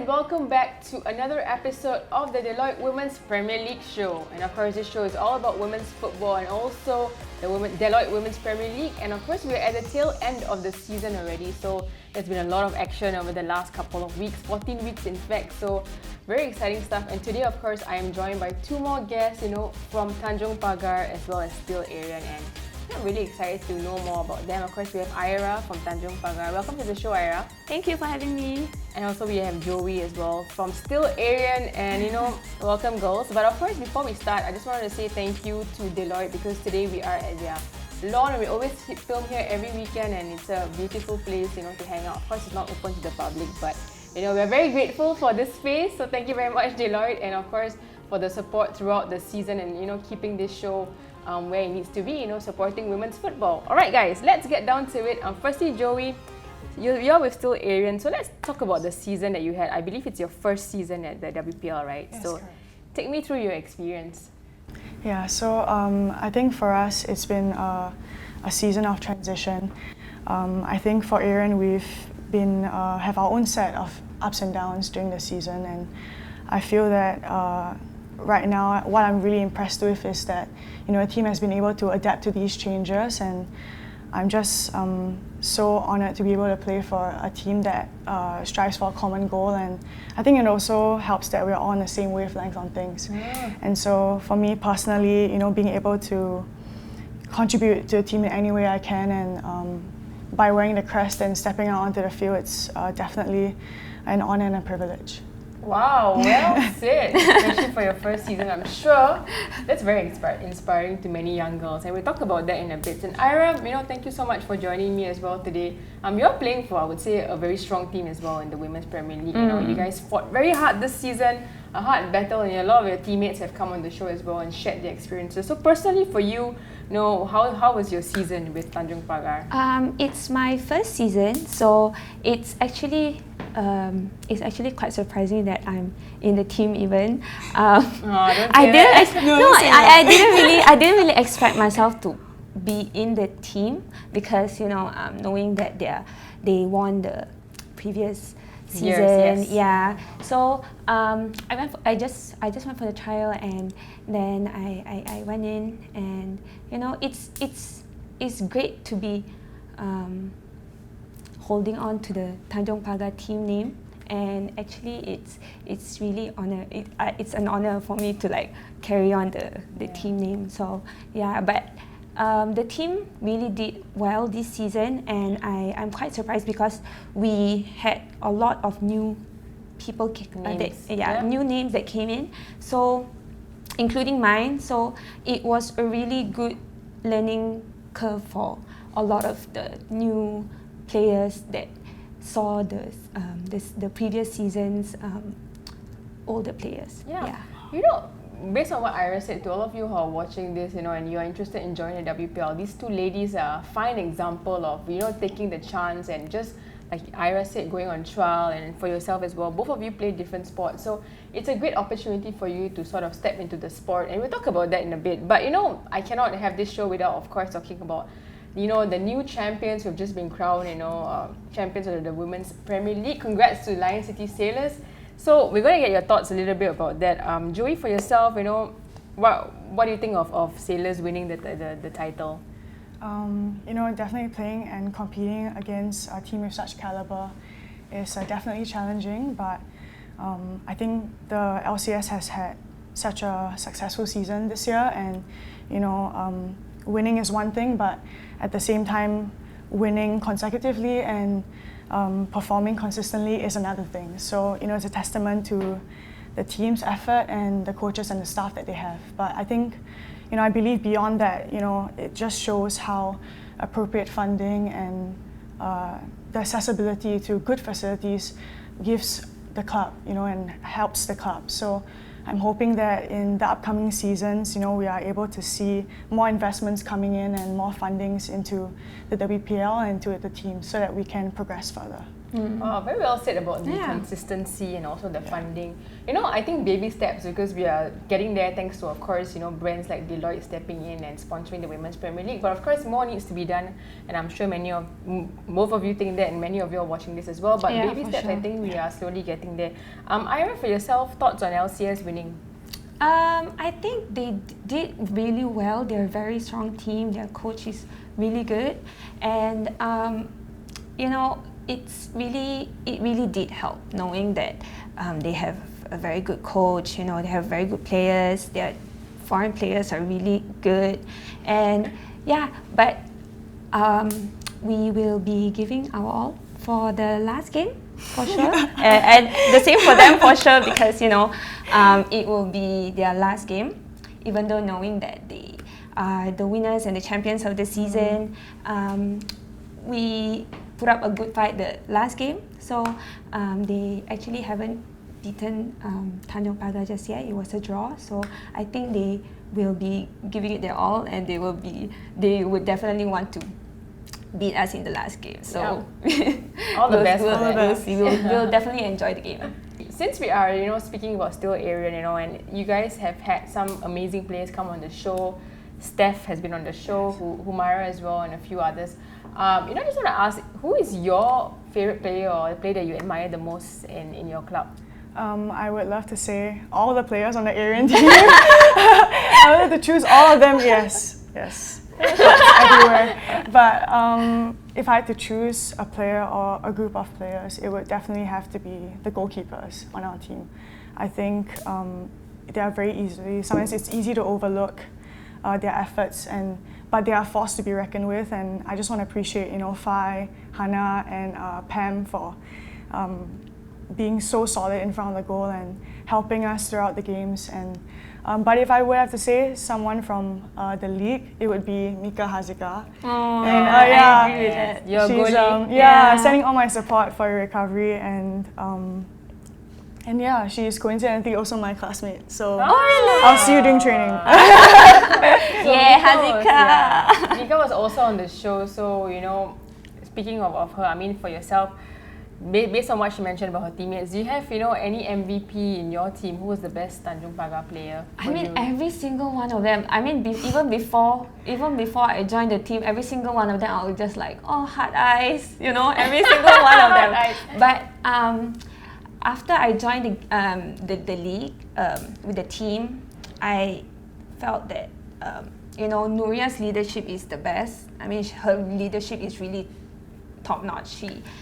welcome back to another episode of the Deloitte Women's Premier League show. And of course, this show is all about women's football and also the Deloitte Women's Premier League. And of course, we're at the tail end of the season already, so there's been a lot of action over the last couple of weeks, 14 weeks in fact, so very exciting stuff. And today, of course, I am joined by two more guests, from Tanjong Pagar as well as still Aerion. And I'm really excited to know more about them. Of course, we have Ira from Tanjong Pagar. Welcome to the show, Ira. Thank you for having me. And also we have Joie as well from still Aerion, and welcome girls. But of course, before we start, I just wanted to say thank you to Deloitte because today we are at their lawn and we always film here every weekend and it's a beautiful place, to hang out. Of course, it's not open to the public, but we're very grateful for this space. So thank you very much, Deloitte, and of course for the support throughout the season and keeping this show where it needs to be, supporting women's football. Alright guys, let's get down to it. Firstly, Joie, you're with still Aerion, so let's talk about the season that you had. I believe it's your first season at the WPL, right? Yes, so correct. Take me through your experience. Yeah, so I think for us it's been a season of transition. I think for Aerion we've been have our own set of ups and downs during the season, and I feel that right now what I'm really impressed with is that the team has been able to adapt to these changes, and I'm just so honoured to be able to play for a team that strives for a common goal, and I think it also helps that we're all on the same wavelength on things. Yeah. And so for me personally, being able to contribute to the team in any way I can, and by wearing the crest and stepping out onto the field, it's definitely an honour and a privilege. Wow, well said, especially for your first season. I'm sure that's very inspiring to many young girls, and we'll talk about that in a bit. And Ira, thank you so much for joining me as well today. You're playing for, I would say, a very strong team as well in the Women's Premier League. You guys fought very hard this season, a hard battle, and a lot of your teammates have come on the show as well and shared their experiences. So personally for you, how was your season with Tanjong Pagar? It's my first season, so it's actually quite surprising that I'm in the team even. I didn't really expect myself to be in the team because knowing that they won the previous season. Yes. Yeah. So I just went for the trial, and then I went in, and it's great to be holding on to the Tanjong Pagar team name, and actually it's really it's an honor for me to carry on the team name. So yeah, but the team really did well this season, and I'm quite surprised because we had a lot of new people, new names that came in, so including mine. So it was a really good learning curve for a lot of the new players that saw the previous season's older players. Yeah. Based on what Ira said, to all of you who are watching this, and you're interested in joining the WPL, these two ladies are a fine example of, taking the chance and just, like Ira said, going on trial, and for yourself as well. Both of you play different sports, so it's a great opportunity for you to sort of step into the sport, and we'll talk about that in a bit. But I cannot have this show without, of course, talking about the new champions who've just been crowned, champions of the Women's Premier League. Congrats to Lion City Sailors. So we're going to get your thoughts a little bit about that. Joie, for yourself, what do you think of Sailors winning the title? Definitely playing and competing against a team with such caliber is definitely challenging, but I think the LCS has had such a successful season this year, and winning is one thing, but at the same time, winning consecutively and performing consistently is another thing. So it's a testament to the team's effort and the coaches and the staff that they have. But I think I believe beyond that, it just shows how appropriate funding and the accessibility to good facilities gives the club, and helps the club. So I'm hoping that in the upcoming seasons, we are able to see more investments coming in and more fundings into the WPL and to the team so that we can progress further. Very well said about the consistency and also the funding. You know, I think baby steps, because we are getting there thanks to, of course, you know, brands like Deloitte stepping in and sponsoring the Women's Premier League. But of course, more needs to be done, and I'm sure both of you think that, and many of you are watching this as well. But baby steps, I think we are slowly getting there. Ira, for yourself, thoughts on LCS winning? I think they did really well. They're a very strong team. Their coach is really good, and you know, it really did help knowing that they have a very good coach. You know, they have very good players. Their foreign players are really good, and but we will be giving our all for the last game, for sure. And the same for them, for sure, because, you know, it will be their last game, even though knowing that they are the winners and the champions of the season. We put up a good fight the last game, so they actually haven't beaten Tanjong Pagar just yet. It was a draw, so I think they will be giving it their all, and they would definitely want to beat us in the last game. So all the best. We'll see. We'll definitely enjoy the game. Since we are, you know, speaking about still Aerion, you know, and you guys have had some amazing players come on the show. Steph has been on the show, Humaira as well, and a few others. You know, I just want to ask, who is your favorite player or the player that you admire the most in your club? I would love to say all the players on the Aerion team. I would love to choose all of them. Yes. Everywhere. But if I had to choose a player or a group of players, it would definitely have to be the goalkeepers on our team. I think they are sometimes it's easy to overlook their efforts, but they are a force to be reckoned with, and I just want to appreciate, you know, Fai, Hannah and Pam for being so solid in front of the goal and helping us throughout the games. And but if I would have to say someone from the league, it would be Mika Hazika. I agree with that. She's sending all my support for your recovery, and she's coincidentally also my classmate. So I'll see you during training. Hazika. Mika was also on the show, so, you know, speaking of her, I mean, for yourself, based on what she mentioned about her teammates, do you have, you know, any MVP in your team? Who was the best Tanjong Pagar player? I mean, every single one of them. I mean, even before I joined the team, every single one of them, I was just like, oh, hard eyes, you know, every single one of them. But after I joined the league with the team, I felt that you know, Nuria's leadership is the best. I mean, her leadership is really top notch.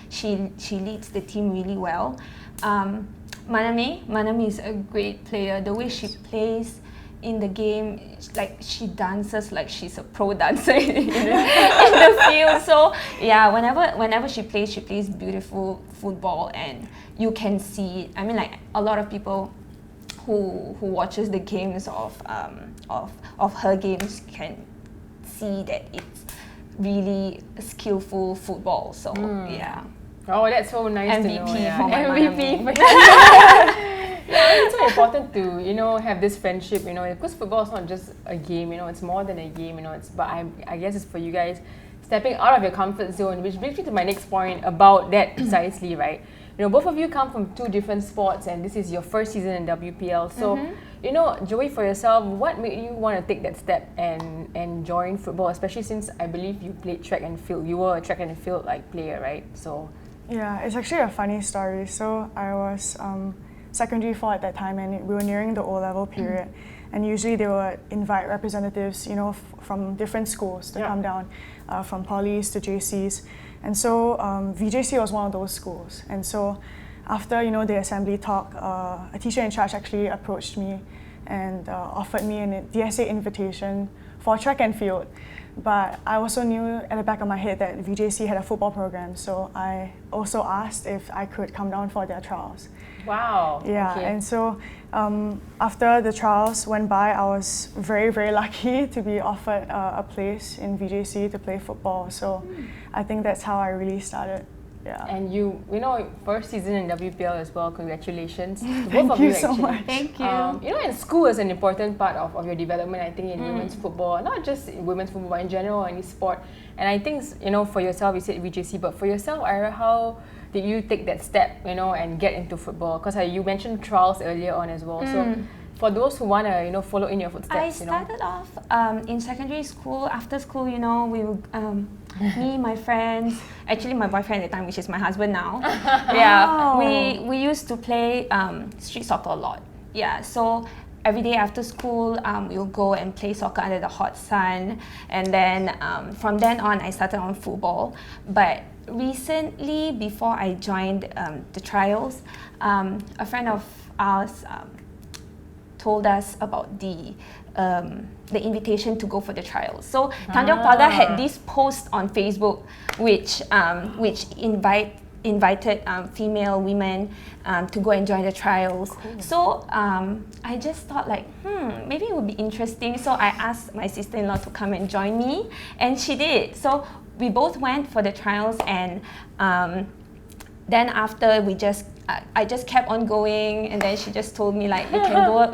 She leads the team really well. Manami is a great player. The way she plays in the game, like, she dances like she's a pro dancer in the field. So yeah, whenever she plays beautiful football, and you can see. I mean, like, a lot of people who watches the games of her games can see that it's really skillful football. So yeah. Oh, that's so nice to know. MVP. It's so important to, you know, have this friendship, you know, because football is not just a game, you know, it's more than a game, you know. But I guess it's for you guys stepping out of your comfort zone, which brings me to my next point about that precisely, right? You know, both of you come from two different sports, and this is your first season in WPL. So, you know, Joie, for yourself, what made you want to take that step and join football, especially since I believe you played track and field. You were a track and field player, right? So yeah, it's actually a funny story. So I was secondary 4 at that time, and we were nearing the O-level period. And usually they would invite representatives, you know, from different schools to come down, from polys to JCs. And so VJC was one of those schools. And so after, you know, the assembly talk, a teacher in charge actually approached me and offered me a DSA invitation for track and field. But I also knew at the back of my head that VJC had a football program, so I also asked if I could come down for their trials. Wow. Yeah, okay. And so after the trials went by, I was very, very lucky to be offered a place in VJC to play football. So I think that's how I really started Yeah. And you know, first season in WPL as well. Congratulations to both of you. Thank you so actually. much. Thank you. You know, and school is an important part of your development, I think, in women's football. Not just in women's football, but in general, any sport. And I think, you know, for yourself, you said VJC, but for yourself, Ira, how did you take that step, you know, and get into football? Because you mentioned trials earlier on as well. So for those who want to, you know, follow in your footsteps, I started off in secondary school. After school, you know, we would, me, my friends, actually my boyfriend at the time, which is my husband now. Yeah, we used to play street soccer a lot. Yeah, so every day after school, we'll go and play soccer under the hot sun. And then from then on, I started on football. But recently, before I joined the trials, a friend of ours told us about the invitation to go for the trials. So Tanjong Pagar had this post on Facebook, which invited female women to go and join the trials. Cool. So I just thought like, maybe it would be interesting. So I asked my sister-in-law to come and join me, and she did. So we both went for the trials, and then after I just kept on going, and then she just told me like,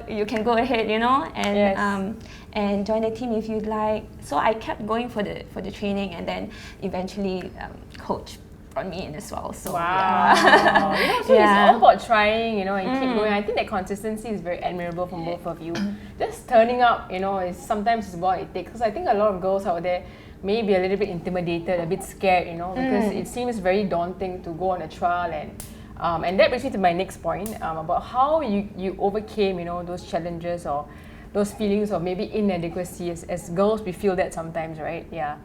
you can go ahead, you know, and and join the team if you'd like. So I kept going for the training, and then eventually coach brought me in as well. So wow. yeah. You know, so it's all about trying, you know, and keep going. I think that consistency is very admirable from both of you. Just turning up, you know, is sometimes what it takes. Because I think a lot of girls out there may be a little bit intimidated, a bit scared, you know, because it seems very daunting to go on a trial. And that brings me to my next point about how you overcame, you know, those challenges or those feelings of maybe inadequacy. As girls, we feel that sometimes, right? Yeah.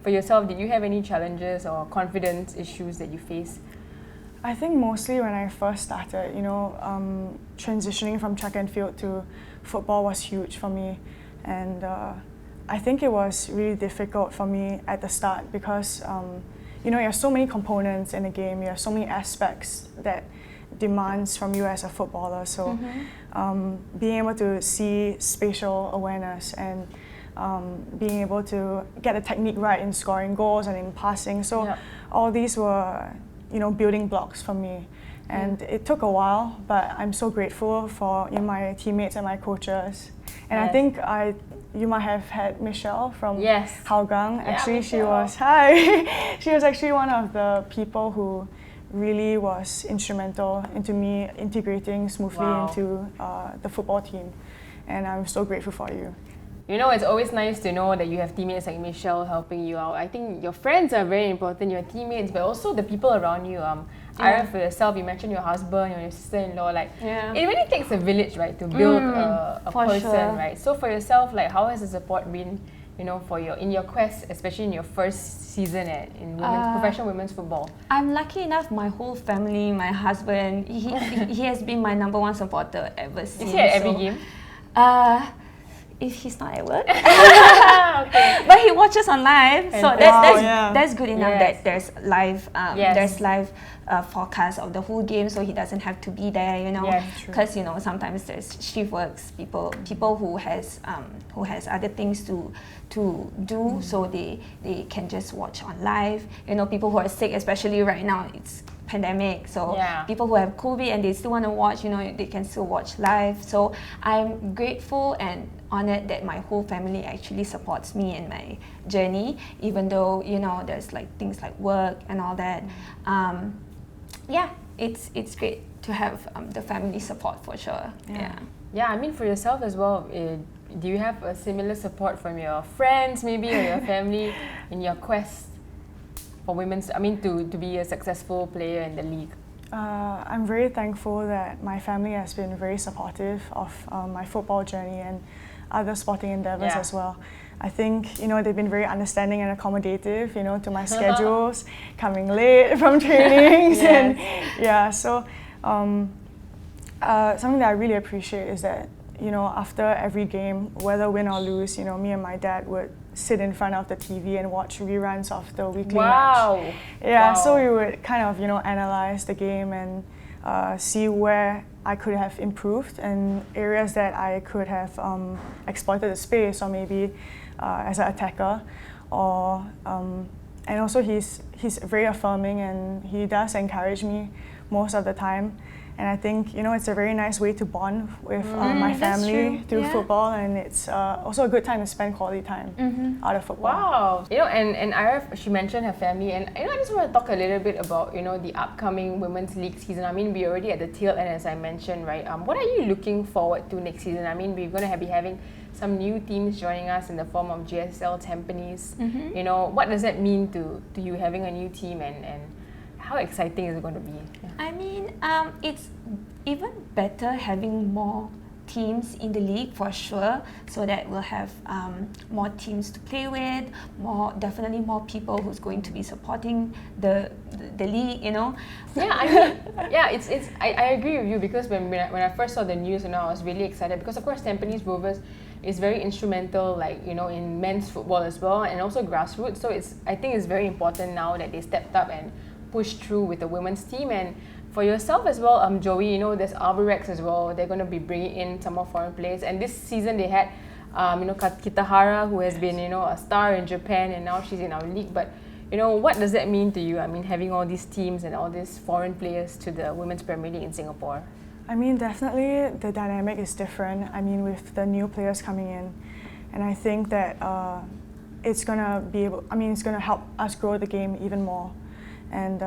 For yourself, did you have any challenges or confidence issues that you face? I think mostly when I first started, you know, transitioning from track and field to football was huge for me. And I think it was really difficult for me at the start because you know, you have so many components in the game, you have so many aspects that demands from you as a footballer. So being able to see spatial awareness and being able to get the technique right in scoring goals and in passing. So all these were, you know, building blocks for me. And it took a while, but I'm so grateful for, you know, my teammates and my coaches. And I think you might have had Michelle from Hougang. Actually, she was she was actually one of the people who really was instrumental into me integrating smoothly into the football team. And I'm so grateful for you. You know, it's always nice to know that you have teammates like Michelle helping you out. I think your friends are very important, your teammates, but also the people around you. Ira, for yourself, you mentioned your husband, your sister-in-law. Like, it really takes a village, right, to build a person, right? So for yourself, like, how has the support been, you know, in your quest, especially in your first season in professional women's football? I'm lucky enough. My whole family, my husband, he has been my #1 supporter ever since. Is he at every game? If he's not at work. But he watches on live, so that's good enough that there's live forecast of the whole game, so he doesn't have to be there, you know, because you know, sometimes there's shift works, people who has other things to do, so they can just watch on live, you know, people who are sick, especially right now, it's pandemic, so people who have COVID and they still want to watch, you know, they can still watch live. So I'm grateful and honored that my whole family actually supports me in my journey, even though, you know, there's like things like work and all that. It's great to have the family support for sure. Yeah, I mean, for yourself as well, do you have a similar support from your friends maybe or your family in your quest for women's, to be a successful player in the league? I'm very thankful that my family has been very supportive of my football journey and other sporting endeavors as well. I think, you know, they've been very understanding and accommodative, you know, to my schedules, coming late from trainings, and so something that I really appreciate is that, you know, after every game, whether win or lose, you know, me and my dad would sit in front of the TV and watch reruns of the weekly match. So we would kind of, you know, analyze the game and see where I could have improved and areas that I could have exploited the space, or maybe as an attacker, or and also he's very affirming, and he does encourage me most of the time. And I think, you know, it's a very nice way to bond with my family through football, and it's also a good time to spend quality time out of football. Wow. You know, and Ira, she mentioned her family, and you know, I just want to talk a little bit about, you know, the upcoming Women's League season. I mean, we're already at the tail end, as I mentioned, right? What are you looking forward to next season? I mean, we're going to be having some new teams joining us in the form of GSL Tampines. You know, what does that mean to you having a new team, and how exciting is it going to be? Yeah. I mean, it's even better having more teams in the league for sure, so that we'll have more teams to play with, definitely more people who's going to be supporting the league, you know. Yeah, I mean, yeah, I agree with you, because when I first saw the news, you know, I was really excited, because of course Tampines Rovers is very instrumental, like, you know, in men's football as well, and also grassroots. So I think it's very important now that they stepped up and pushed through with the women's team. And for yourself as well, Joie, you know, there's Albirex as well. They're going to be bringing in some more foreign players, and this season they had you know, Kitahara, who has been, you know, a star in Japan, and now she's in our league. But you know, what does that mean to you? I mean, having all these teams and all these foreign players to the Women's Premier League in Singapore. I mean, definitely the dynamic is different. I mean, with the new players coming in, and I think that it's gonna help us grow the game even more. And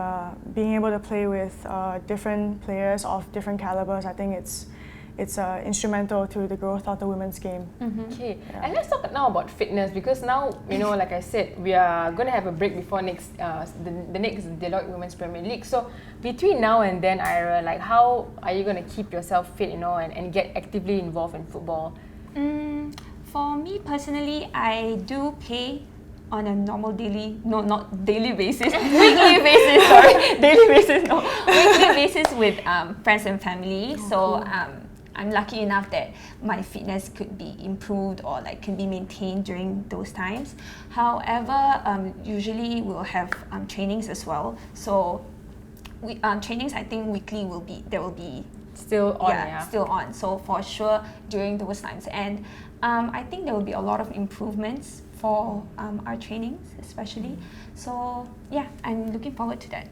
being able to play with different players of different calibers, I think it's instrumental to the growth of the women's game. Okay, and let's talk now about fitness, because now, you know, like I said, we are going to have a break before the next Deloitte Women's Premier League. So between now and then, Ira, like, how are you going to keep yourself fit, you know, and get actively involved in football? For me personally, I do play on a normal weekly basis, with friends and family. So I'm lucky enough that my fitness could be improved or like can be maintained during those times. However, usually we'll have trainings as well. So trainings, I think weekly will be still on. Still on. So for sure during those times, and I think there will be a lot of improvements for our trainings especially. So yeah, I'm looking forward to that.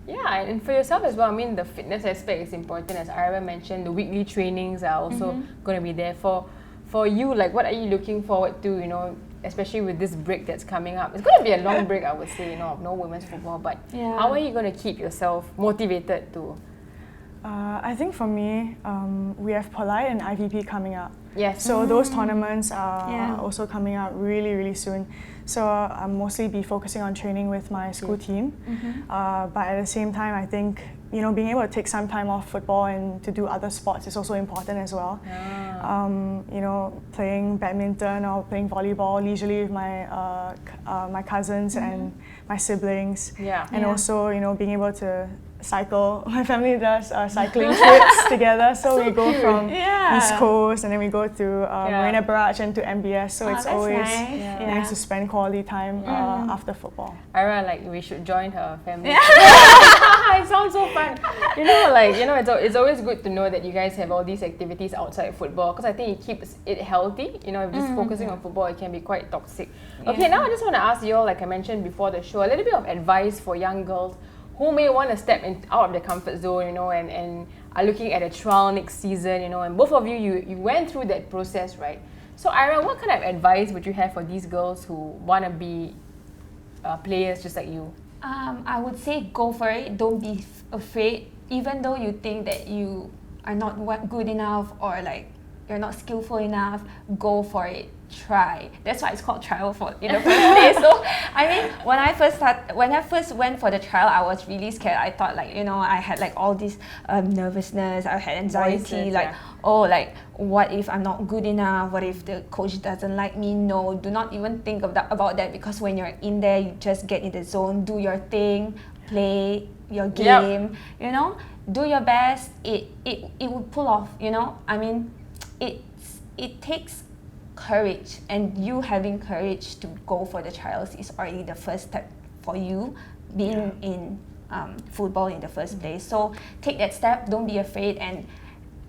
Yeah, and for yourself as well, I mean, the fitness aspect is important. As Ira mentioned, the weekly trainings are also going to be there. For you, like, what are you looking forward to, you know, especially with this break that's coming up? It's going to be a long break, I would say, you know, of no women's football, but how are you going to keep yourself motivated to? I think for me, we have Polite and IVP coming up. Yes. So those tournaments are also coming up really, really soon. So I'll mostly be focusing on training with my school team. But at the same time, I think, you know, being able to take some time off football and to do other sports is also important as well. You know, playing badminton or playing volleyball leisurely with my cousins and my siblings. And also, you know, being able to cycle. My family does cycling trips together, so we go from East Coast and then we go to Marina Barrage and to MBS. So it's always nice to spend quality time after football. Ira, like, we should join her family. It sounds so fun. You know, like, you know, it's always good to know that you guys have all these activities outside football, because I think it keeps it healthy. You know, if just focusing on football, it can be quite toxic. Okay, now I just want to ask you all, like I mentioned before the show, a little bit of advice for young girls who may want to step out of their comfort zone, you know, and are looking at a trial next season, you know, and both of you went through that process, right? So Ira, what kind of advice would you have for these girls who want to be players just like you? I would say go for it. Don't be afraid, even though you think that you are not good enough or like you're not skillful enough. Go for it. Try. That's why it's called trial in the first place. So I mean, when I first went for the trial, I was really scared. I thought, like, you know, I had like all this nervousness. I had anxiety. Voices, oh, like, what if I'm not good enough? What if the coach doesn't like me? No, do not even think about that, because when you're in there, you just get in the zone, do your thing, play your game. You know, do your best. It will pull off. You know, I mean, it takes courage, and you having courage to go for the trials is already the first step for you being in football in the first place. So take that step, don't be afraid, and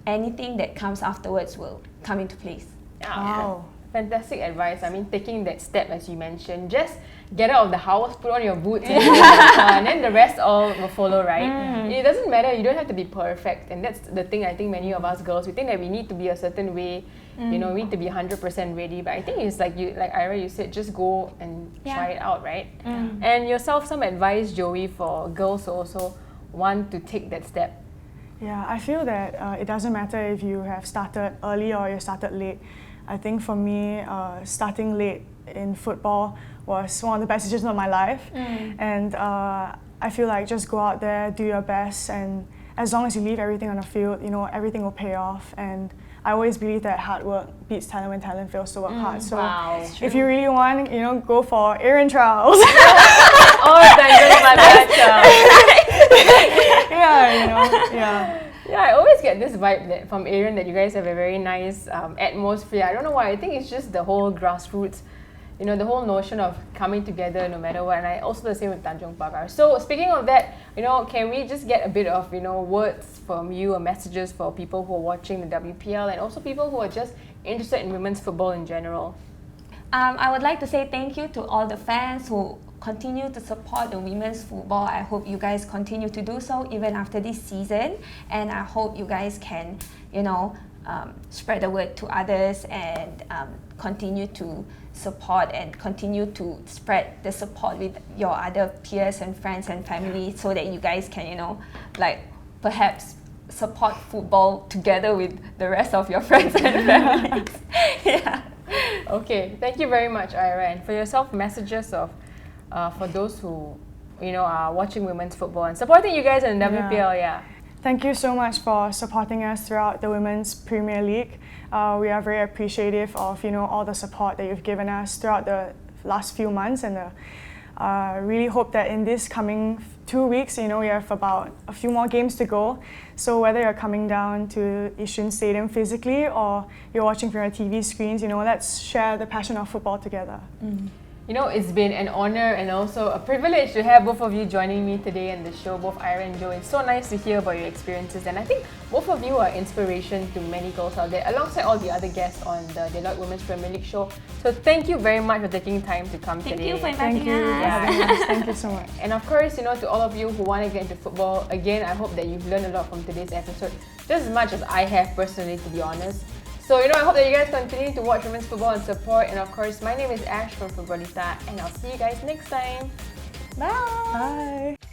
anything that comes afterwards will come into place. Wow. fantastic advice. I mean, taking that step as you mentioned, just get out of the house, put on your boots, and then the rest all will follow, right? It doesn't matter. You don't have to be perfect, and that's the thing. I think many of us girls, we think that we need to be a certain way. You know, we need to be 100% ready. But I think it's like Ira, you said, just go and try it out, right? And yourself, some advice, Joie, for girls who also want to take that step. Yeah, I feel that it doesn't matter if you have started early or you started late. I think for me, starting late in football was one of the best decisions of my life. And I feel like just go out there, do your best, and as long as you leave everything on the field, you know, everything will pay off. And I always believe that hard work beats talent when talent fails to work hard. So if you really want, you know, go for Aerion trials. Oh, Tanjong Pagar. Yeah, you know, yeah. Yeah, I always get this vibe that from Aerion that you guys have a very nice atmosphere. I don't know why. I think it's just the whole grassroots, you know, the whole notion of coming together no matter what. And I also the same with Tanjong Pagar. So speaking of that, you know, can we just get a bit of, you know, words from you or messages for people who are watching the WPL and also people who are just interested in women's football in general? I would like to say thank you to all the fans who continue to support the women's football. I hope you guys continue to do so even after this season, and I hope you guys can, you know, spread the word to others and continue to support and continue to spread the support with your other peers and friends and family, so that you guys can, you know, like perhaps support football together with the rest of your friends and families. Yeah. Okay, thank you very much, Ira. And for yourself, messages of for those who, you know, are watching women's football and supporting you guys in the WPL. Yeah. Thank you so much for supporting us throughout the Women's Premier League. We are very appreciative of, you know, all the support that you've given us throughout the last few months, and really hope that in this coming 2 weeks, you know, we have about a few more games to go. So whether you're coming down to Yishun Stadium physically or you're watching from your TV screens, you know, let's share the passion of football together. You know, it's been an honor and also a privilege to have both of you joining me today in the show, both Ira and Joie. It's so nice to hear about your experiences, and I think both of you are inspiration to many girls out there, alongside all the other guests on the Deloitte Women's Premier League show. So thank you very much for taking time to come today. Thank you for inviting Thank you for having us. Thank you so much. And of course, you know, to all of you who want to get into football, again, I hope that you've learned a lot from today's episode, just as much as I have personally, to be honest. So, you know, I hope that you guys continue to watch women's football and support. And of course, my name is Ash from Futbolita, and I'll see you guys next time. Bye! Bye!